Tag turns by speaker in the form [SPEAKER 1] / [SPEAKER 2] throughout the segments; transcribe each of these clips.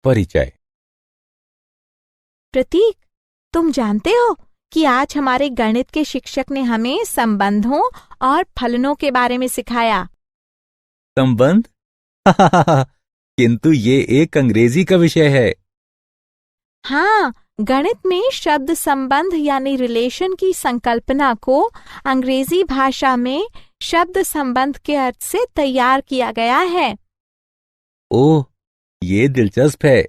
[SPEAKER 1] परिचय।
[SPEAKER 2] प्रतीक, तुम जानते हो कि आज हमारे गणित के शिक्षक ने हमें संबंधों और फलनों के बारे में सिखाया।
[SPEAKER 1] संबंध? किंतु ये एक अंग्रेजी का विषय है।
[SPEAKER 2] हाँ, गणित में शब्द संबंध यानी रिलेशन की संकल्पना को अंग्रेजी भाषा में शब्द संबंध के अर्थ से तैयार किया गया है।
[SPEAKER 1] ओह, ये दिलचस्प है।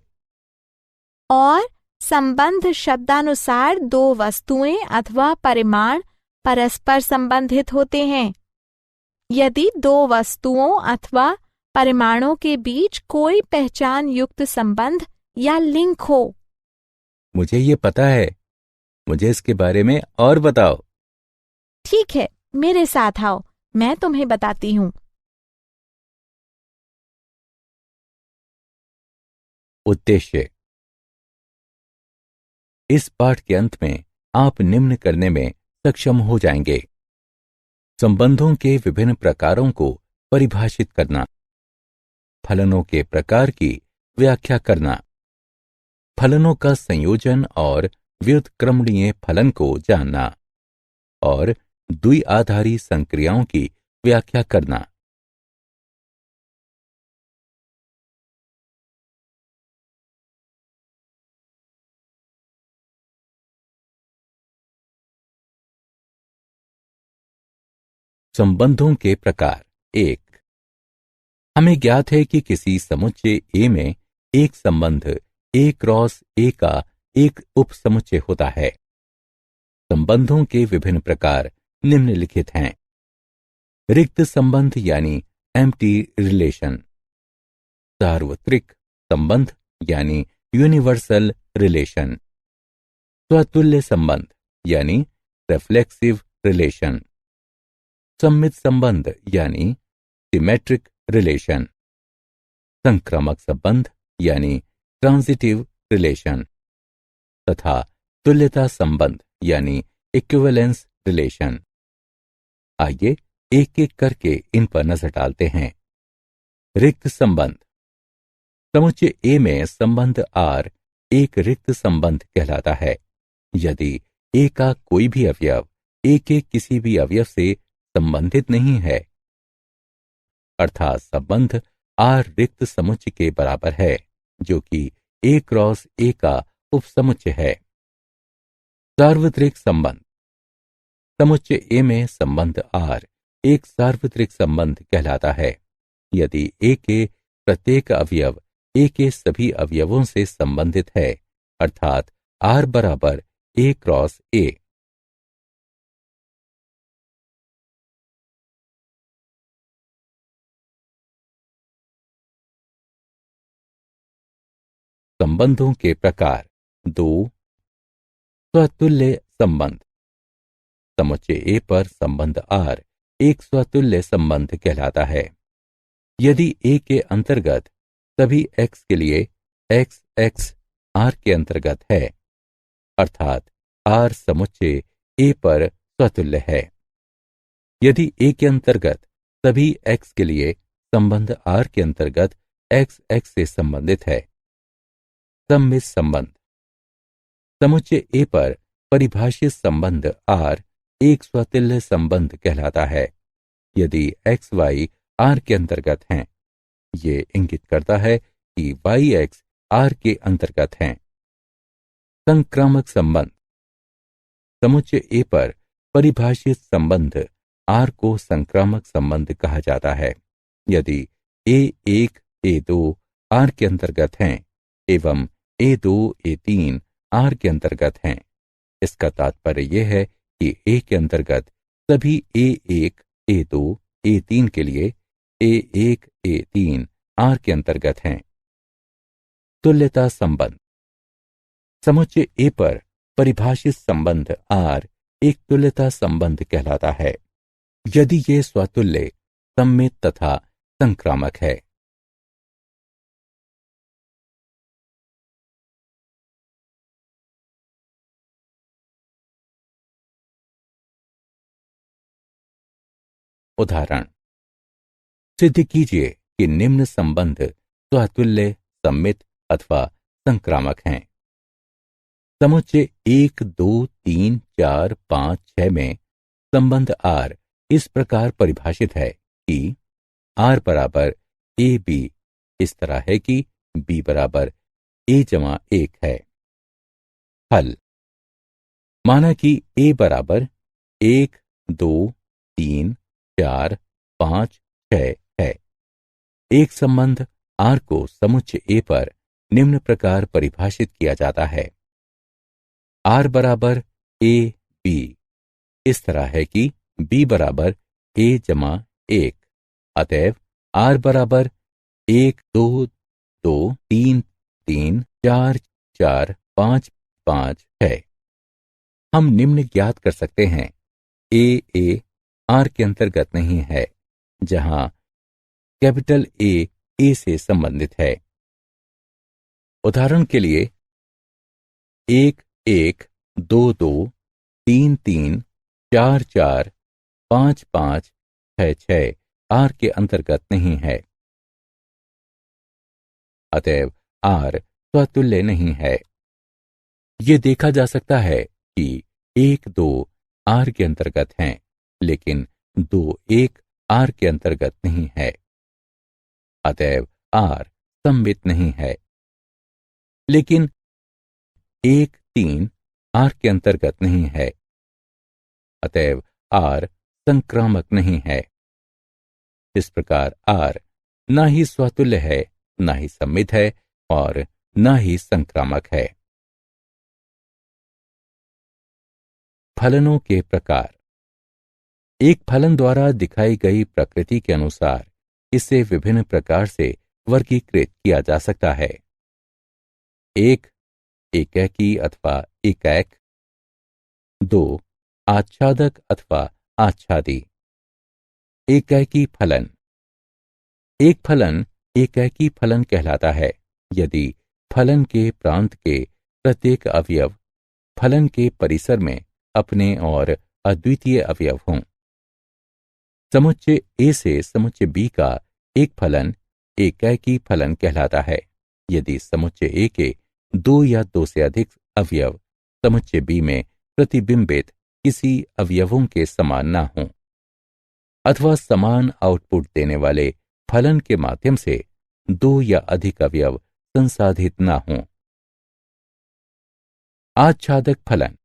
[SPEAKER 2] और संबंध शब्दानुसार दो वस्तुएं अथवा परिमाण परस्पर संबंधित होते हैं। यदि दो वस्तुओं अथवा परिमाणों के बीच कोई पहचान युक्त संबंध या लिंक हो।
[SPEAKER 1] मुझे ये पता है, मुझे इसके बारे में और बताओ।
[SPEAKER 2] ठीक है, मेरे साथ आओ, मैं तुम्हें बताती हूँ।
[SPEAKER 1] उद्देश्य। इस पाठ के अंत में आप निम्न करने में सक्षम हो जाएंगे: संबंधों के विभिन्न प्रकारों को परिभाषित करना, फलनों के प्रकार की व्याख्या करना, फलनों का संयोजन और व्युत्क्रमणीय फलन को जानना और द्विआधारी संक्रियाओं की व्याख्या करना। संबंधों के प्रकार। 1। हमें ज्ञात है कि किसी समुच्चय ए में एक संबंध ए क्रॉस ए का एक उपसमुच्चय होता है। संबंधों के विभिन्न प्रकार निम्नलिखित हैं: रिक्त संबंध यानी एम्प्टी रिलेशन, सार्वत्रिक संबंध यानी यूनिवर्सल रिलेशन, स्वतुल्य संबंध यानी रिफ्लेक्सिव रिलेशन, सम्मित संबंध यानी सिमेट्रिक रिलेशन, संक्रामक संबंध यानी ट्रांजिटिव रिलेशन तथा तुल्यता संबंध यानी इक्विवेलेंस रिलेशन। आइए एक एक करके इन पर नजर डालते हैं। रिक्त संबंध। समुच्चय ए में संबंध आर एक रिक्त संबंध कहलाता है यदि ए का कोई भी अवयव ए के किसी भी अवयव से संबंधित नहीं है, अर्थात संबंध आर रिक्त समुच्चय के बराबर है जो कि ए क्रॉस ए का उपसमुच्चय है। सार्वत्रिक संबंध। समुच्चय ए में संबंध आर एक सार्वत्रिक संबंध कहलाता है यदि ए के प्रत्येक अवयव ए के सभी अवयवों से संबंधित है, अर्थात आर बराबर ए क्रॉस ए। संबंधों के प्रकार। 2। स्वतुल्य संबंध। समुच्चय ए पर संबंध आर एक स्वतुल्य संबंध कहलाता है यदि ए के अंतर्गत सभी एक्स के लिए एक्स एक्स आर के अंतर्गत है, अर्थात आर समुच्चय ए पर स्वतुल्य है। यदि ए के अंतर्गत सभी एक्स के लिए संबंध आर के अंतर्गत एक्स एक्स से संबंधित है। सम्मित संबंध। समुच्चय ए पर परिभाषित संबंध आर एक स्वतुल्य संबंध कहलाता है यदि एक्स वाई आर के अंतर्गत हैं। ये इंगित करता है कि वाई एक्स आर के अंतर्गत हैं। संक्रामक संबंध। समुच्चय ए पर परिभाषित संबंध आर को संक्रामक संबंध कहा जाता है यदि ए1 ए2 आर के अंतर्गत हैं एवं ए2 ए3 आर के अंतर्गत हैं। इसका तात्पर्य यह है कि ए के अंतर्गत सभी ए1 ए2 ए3 के लिए ए1 ए3 आर के अंतर्गत हैं। तुल्यता संबंध। समुच्चय ए पर परिभाषित संबंध आर एक तुल्यता संबंध कहलाता है यदि ये स्वतुल्य, सम्मित तथा संक्रामक है। उदाहरण। सिद्ध कीजिए कि निम्न संबंध स्वतुल्य, सम्मित अथवा संक्रामक हैं। समुच्चय 1, 2, 3, 4, 5, 6 में संबंध R इस प्रकार परिभाषित है कि R बराबर ए बी इस तरह है कि B बराबर A जमा 1 है। हल: माना कि A बराबर 1, 2, 3, 4, 5, 6 है। एक संबंध R को समुच्चय A पर निम्न प्रकार परिभाषित किया जाता है। R बराबर ए बी इस तरह है कि B बराबर A जमा 1, अतएव R बराबर 1, 2, 2, 3, 3, 4, 4, 5, 5 है। हम निम्न ज्ञात कर सकते हैं: ए R के अंतर्गत नहीं है, जहां कैपिटल ए से संबंधित है। उदाहरण के लिए 1, 1, 2, 2, 3, 3, 4, 4, 5, 5, 6, 6 R के अंतर्गत नहीं है, अतएव R स्वतुल्य नहीं है। ये देखा जा सकता है कि 1, 2 R के अंतर्गत हैं, लेकिन 2, 1 R के अंतर्गत नहीं है, अतएव R सममित नहीं है। लेकिन 1, 3 R के अंतर्गत नहीं है, अतएव R संक्रामक नहीं है। इस प्रकार R न ही स्वतुल्य है, न ही सममित है और न ही संक्रामक है। फलनों के प्रकार: एक फलन द्वारा दिखाई गई प्रकृति के अनुसार इसे विभिन्न प्रकार से वर्गीकृत किया जा सकता है। 1, एकैकी अथवा एकैक। 2, आच्छादक अथवा आच्छादी। एकैकी फलन: एक फलन एकैकी फलन कहलाता है यदि फलन के प्रांत के प्रत्येक अवयव फलन के परिसर में अपने और अद्वितीय अवयव हों। समुच्चय ए से समुच्चय बी का एक फलन एकैकी फलन कहलाता है यदि समुच्चय ए के 2 या 2 से अधिक अवयव समुच्चय बी में प्रतिबिंबित किसी अवयवों के समान न हों, अथवा समान आउटपुट देने वाले फलन के माध्यम से 2 या अधिक अवयव संसाधित न हों। आच्छादक फलन: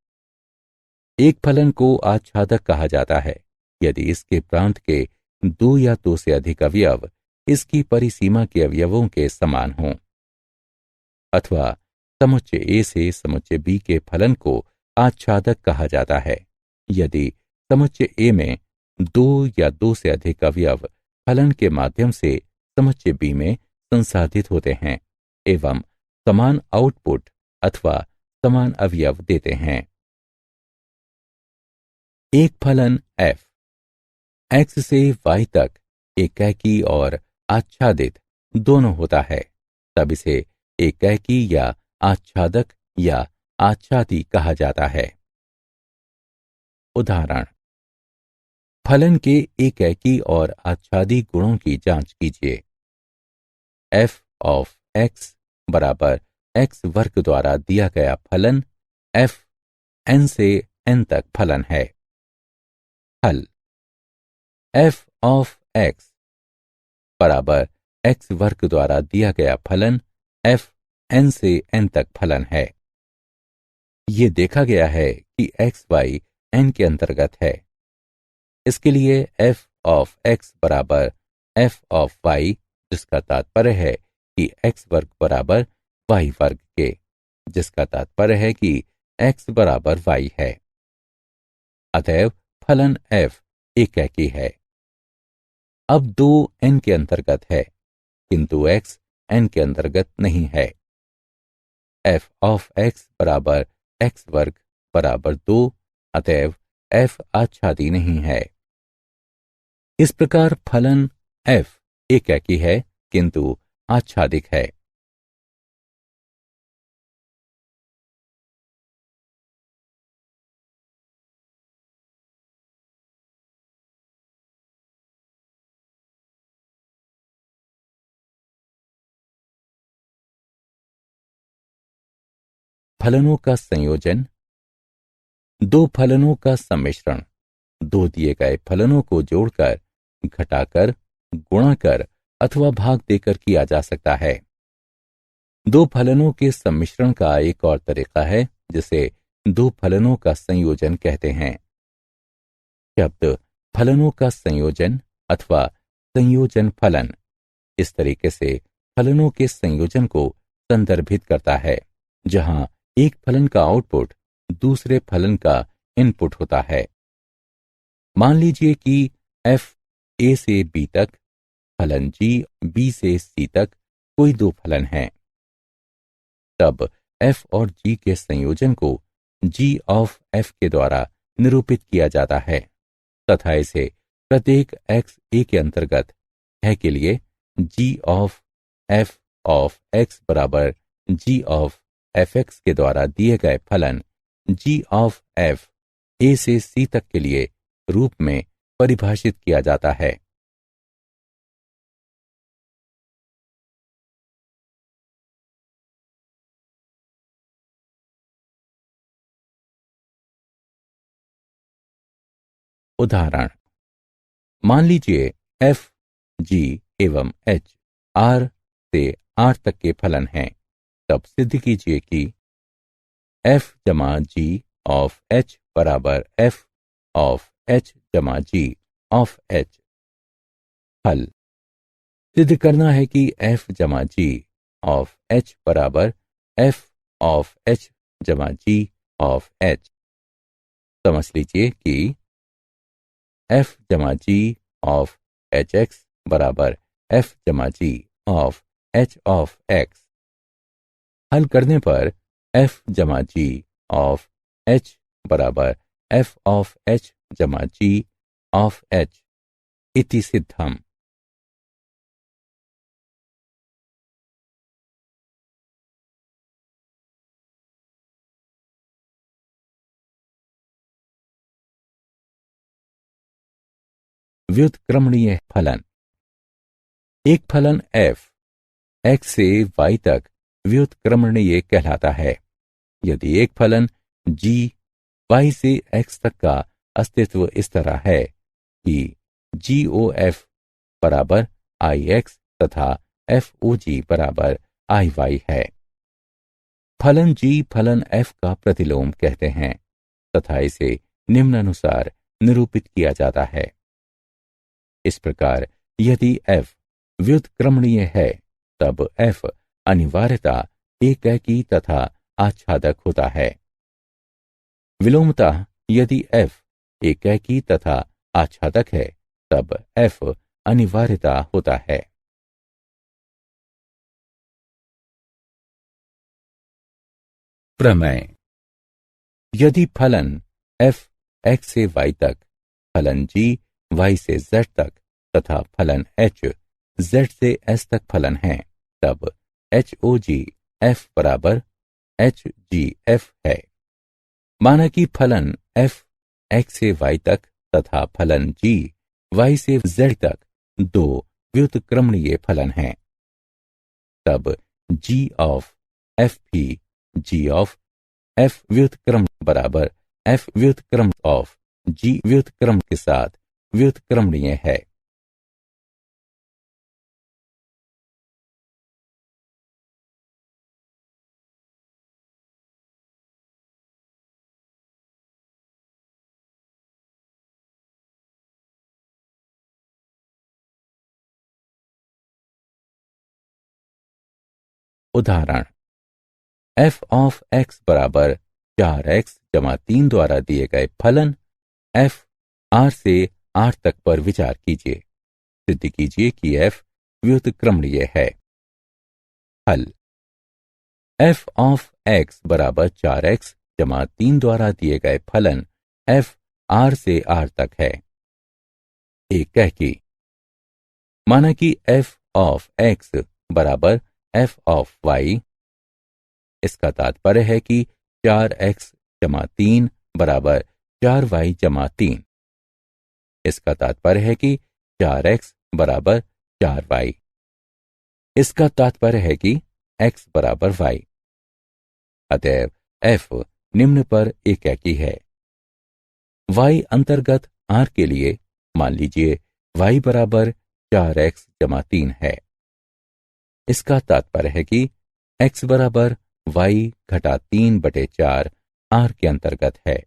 [SPEAKER 1] एक फलन को आच्छादक कहा जाता है यदि इसके प्रांत के 2 या 2 से अधिक अवयव इसकी परिसीमा के अवयवों के समान हों, अथवा समुच्चय ए से समुच्चय बी के फलन को आच्छादक कहा जाता है यदि समुच्चय ए में 2 या 2 से अधिक अवयव फलन के माध्यम से समुच्चय बी में संसाधित होते हैं एवं समान आउटपुट अथवा समान अवयव देते हैं। एक फलन f x से y तक एकैकी और आच्छादित दोनों होता है, तब इसे एकैकी या आच्छादक या आच्छादी कहा जाता है। उदाहरण: फलन के एकैकी और आच्छादी गुणों की जांच कीजिए। f ऑफ x बराबर x वर्ग द्वारा दिया गया फलन f n से n तक फलन है। हल: f ऑफ x बराबर x वर्ग द्वारा दिया गया फलन f n से n तक फलन है। ये देखा गया है कि x y n के अंतर्गत है। इसके लिए f ऑफ x बराबर f ऑफ y, जिसका तात्पर्य है कि x वर्ग बराबर y वर्ग के, जिसका तात्पर्य है कि x बराबर y है। अतएव फलन f एकैकी है। अब 2 n के अंतर्गत है, किंतु x n के अंतर्गत नहीं है। f ऑफ x बराबर x वर्ग बराबर 2, अतएव f आच्छादी नहीं है। इस प्रकार फलन f एकैकी है किंतु आच्छादिक है। फलनों का संयोजन, दो फलनों का सम्मिश्रण, दो दिए गए फलनों को जोड़कर, घटाकर, गुणा कर अथवा भाग देकर किया जा सकता है। दो फलनों के सम्मिश्रण का एक और तरीका है जिसे दो फलनों का संयोजन कहते हैं। शब्द फलनों का संयोजन अथवा संयोजन फलन इस तरीके से फलनों के संयोजन को संदर्भित करता है जहां एक फलन का आउटपुट दूसरे फलन का इनपुट होता है। मान लीजिए कि f a से b तक, फलन g b से c तक कोई दो फलन हैं। तब f और g के संयोजन को g ऑफ f के द्वारा निरूपित किया जाता है तथा इसे प्रत्येक x a के अंतर्गत है के लिए g ऑफ x बराबर g ऑफ fx के द्वारा दिए गए फलन g ऑफ f a से c तक के लिए रूप में परिभाषित किया जाता है। उदाहरण, मान लीजिए f, g एवं h r से r तक के फलन हैं। तब सिद्ध कीजिए कि f जमा g ऑफ h बराबर f ऑफ h जमा g ऑफ h। हल, सिद्ध करना है कि f जमा g ऑफ h बराबर f ऑफ h जमा g ऑफ h। समझ लीजिए कि f जमा g ऑफ hx बराबर f जमा g of h of x। हल करने पर f जमा g ऑफ h बराबर f ऑफ h जमा g ऑफ h इति सिद्धम। व्युत्क्रमणीय फलन। एक फलन f x से y तक व्युत्क्रमणीय कहलाता है यदि एक फलन g y से x तक का अस्तित्व इस तरह है कि GOF बराबर IX तथा FOG बराबर IY है। फलन g फलन f का प्रतिलोम कहते हैं तथा इसे निम्नानुसार निरूपित किया जाता है। इस प्रकार यदि f व्युत्क्रमणीय है तब f अनिवार्यता एकैकी तथा आच्छादक होता है। विलोमतः यदि f एकैकी तथा आच्छादक है तब f अनिवार्यता होता है। प्रमेय। यदि फलन f x से y तक, फलन g y से z तक तथा फलन h z से s तक फलन है तब HOG f बराबर HGF है। माना कि फलन f x से y तक तथा फलन g y से z तक दो व्युत्क्रमणीय फलन हैं। तब g ऑफ f भी g ऑफ f व्युत्क्रम बराबर f व्युत्क्रम ऑफ g व्युत्क्रम के साथ व्युत्क्रमणीय है। उदाहरण, f ऑफ x बराबर 4x जमा 3 द्वारा दिए गए फलन f r से r तक पर विचार कीजिए। सिद्ध कीजिए कि f व्युत्क्रमणीय है। हल, f ऑफ x बराबर 4x जमा 3 द्वारा दिए गए फलन f r से r तक है। एक कह की माना कि f ऑफ x बराबर f ऑफ y। इसका तात्पर्य है कि 4x जमा 3 बराबर 4y जमा 3। इसका तात्पर्य है कि 4x बराबर 4y। इसका तात्पर्य है कि x बराबर y। अतएव f निम्न पर एकाकी है। y अंतर्गत r के लिए मान लीजिए y बराबर 4x जमा 3 है। इसका तात्पर्य है कि x बराबर y घटा 3/4 r के अंतर्गत है।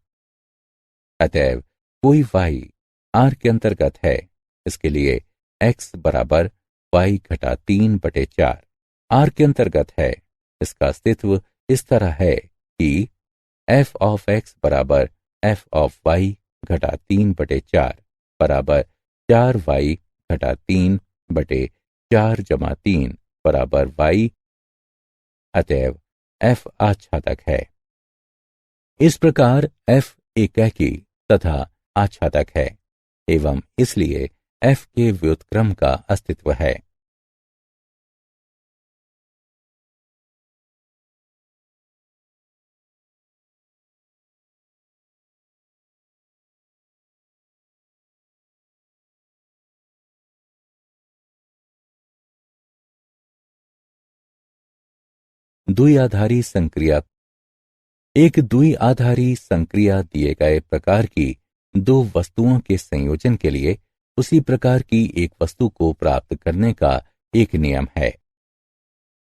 [SPEAKER 1] अतएव कोई y r के अंतर्गत है, इसके लिए x बराबर y घटा 3/4 r के अंतर्गत है। इसका अस्तित्व इस तरह है कि f ऑफ x बराबर f ऑफ y घटा 3/4 बराबर 4y घटा 3/4 जमा 3 बराबर y। अतएव f आच्छादक है। इस प्रकार f एकाकी तथा आच्छादक है एवं इसलिए f के व्युत्क्रम का अस्तित्व है। द्विआधारी संक्रिया। एक द्विआधारी संक्रिया दिए गए प्रकार की दो वस्तुओं के संयोजन के लिए उसी प्रकार की एक वस्तु को प्राप्त करने का एक नियम है।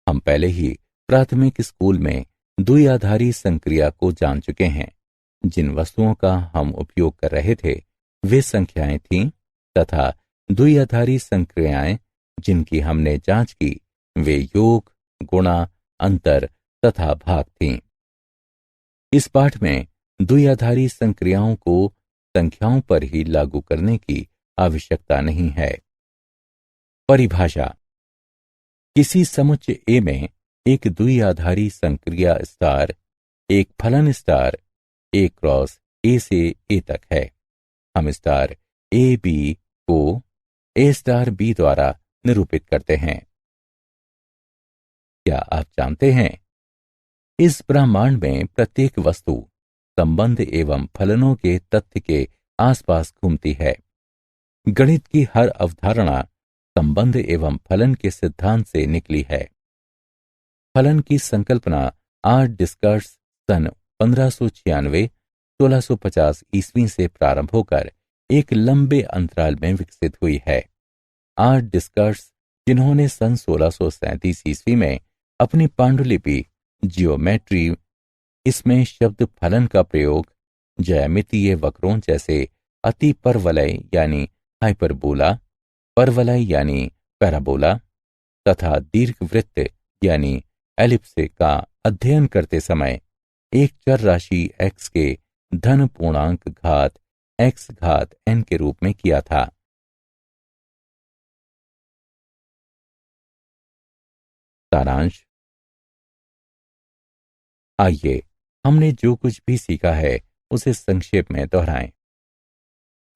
[SPEAKER 1] हम पहले ही प्राथमिक स्कूल में द्विआधारी संक्रिया को जान चुके हैं। जिन वस्तुओं का हम उपयोग कर रहे थे वे संख्याएं थीं तथा द्विआधारी संक्रियाएं जिनकी हमने जांच की वे योग, गुणा, अंतर तथा भाग थीं। इस पाठ में द्विआधारी संक्रियाओं को संख्याओं पर ही लागू करने की आवश्यकता नहीं है। परिभाषा। किसी समुच्चय ए में एक द्विआधारी संक्रिया स्टार एक फलन स्टार ए क्रॉस ए से ए तक है। हम स्टार ए बी को ए स्टार बी द्वारा निरूपित करते हैं। क्या आप जानते हैं इस ब्रह्मांड में प्रत्येक वस्तु संबंध एवं फलनों के तथ्य के आसपास घूमती है। गणित की हर अवधारणा संबंध एवं फलन के सिद्धांत से निकली है। फलन की संकल्पना आर डिस्कर्स सन 1596-1650 ईस्वी से प्रारंभ होकर एक लंबे अंतराल में विकसित हुई है। आर डिस्कर्स जिन्होंने सन 1637 ईस्वी में अपनी पांडुलिपि जियोमेट्री इसमें शब्द फलन का प्रयोग ज्यामितीय वक्रों जैसे अति परवलय यानी हाइपरबोला, परवलय यानी पैराबोला तथा दीर्घवृत्त यानी एलिप्स का अध्ययन करते समय एक चर राशि x के धन पूर्णांक घात x घात n के रूप में किया था। सारांश। आइए हमने जो कुछ भी सीखा है उसे संक्षेप में दोहराएं।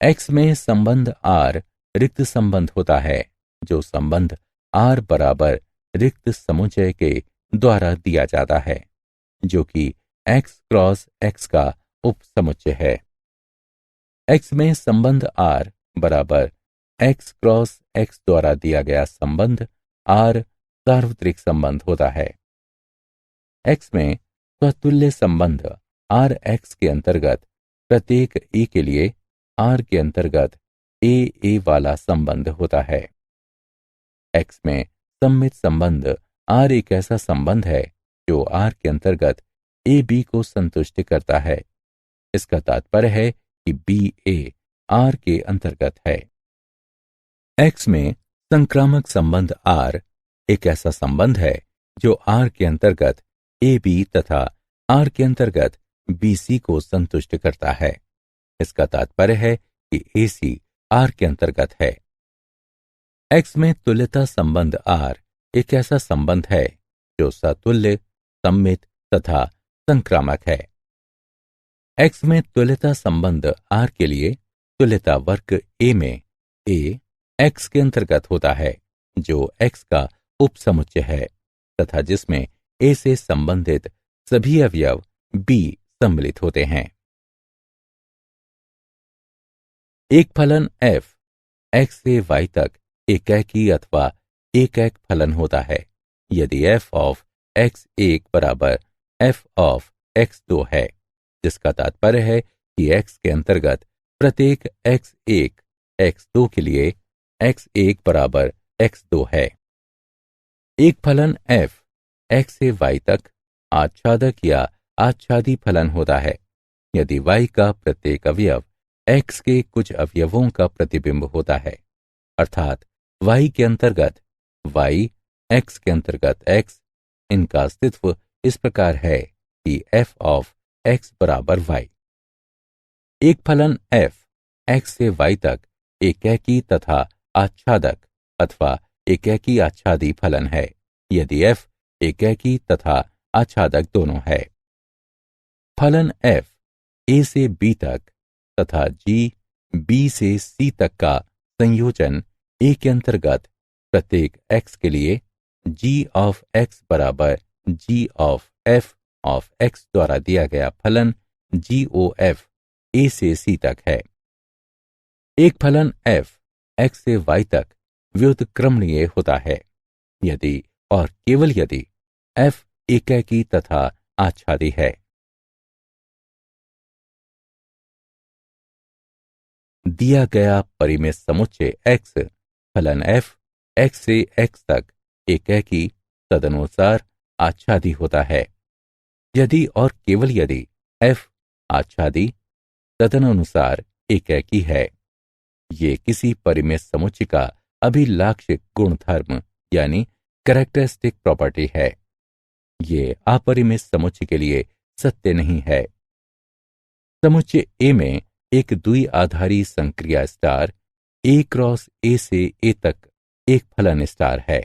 [SPEAKER 1] x में संबंध r रिक्त संबंध होता है, जो संबंध r बराबर रिक्त समुच्चय के द्वारा दिया जाता है, जो कि x क्रॉस x का उप समुच्चय है। x में संबंध r बराबर x क्रॉस x द्वारा दिया गया संबंध r सार्वत्रिक संबंध होता है। x में स्वतुल्य संबंध r x के अंतर्गत प्रत्येक a के लिए r के अंतर्गत a वाला संबंध होता है। x में सममित संबंध r एक ऐसा संबंध है जो r के अंतर्गत a b को संतुष्ट करता है। इसका तात्पर्य है कि b a r के अंतर्गत है। x में संक्रामक संबंध r एक ऐसा संबंध है जो r के अंतर्गत a b तथा r के अंतर्गत b c को संतुष्ट करता है। इसका तात्पर्य है कि a c r के अंतर्गत है। x में तुल्यता संबंध r एक ऐसा संबंध है जो सतुल्य, सममित तथा संक्रामक है। x में तुल्यता संबंध r के लिए तुल्यता वर्ग a में a x के अंतर्गत होता है, जो x का उपसमुच्चय है तथा जिसमें a से संबंधित सभी अवयव b सम्मिलित होते हैं। एक फलन f x से y तक एकैकी अथवा एकैक फलन होता है यदि f ऑफ x1 बराबर f ऑफ x2 है, जिसका तात्पर्य है कि x के अंतर्गत प्रत्येक x1 x2 के लिए x1 बराबर x2 है। एक फलन f x से y तक आच्छादक या आच्छादी फलन होता है यदि y का प्रत्येक अवयव x के कुछ अवयवों का प्रतिबिंब होता है, अर्थात y के अंतर्गत y, x के अंतर्गत x। इनका अस्तित्व इस प्रकार है कि f ऑफ x बराबर y। एक फलन f x से y तक एकेकी तथा आच्छादक अथवा एकेकी आच्छादी फलन है यदि f एकेकी तथा आच्छादक दोनों है। फलन f a से b तक तथा g b से c तक का संयोजन a के अंतर्गत प्रत्येक x के लिए g ऑफ x बराबर g of f of x द्वारा दिया गया फलन GOF a से c तक है। एक फलन f x से y तक व्युत्क्रमणीय होता है यदि और केवल यदि f एकेकी तथा आच्छादी है। दिया गया परिमेय समुच्चय x फलन f x से x तक एकेकी तदनुसार आच्छादी होता है यदि और केवल यदि f आच्छादी तदनुसार एकेकी है। ये किसी परिमेय समुच्चय का अभिलाक्षिक गुणधर्म यानी कैरेक्टरिस्टिक प्रॉपर्टी है। ये अपरिमेय समुच्चय के लिए सत्य नहीं है। समुच्चय A में एक द्विआधारी संक्रिया स्टार A क्रॉस A से A तक एक फलन स्टार है।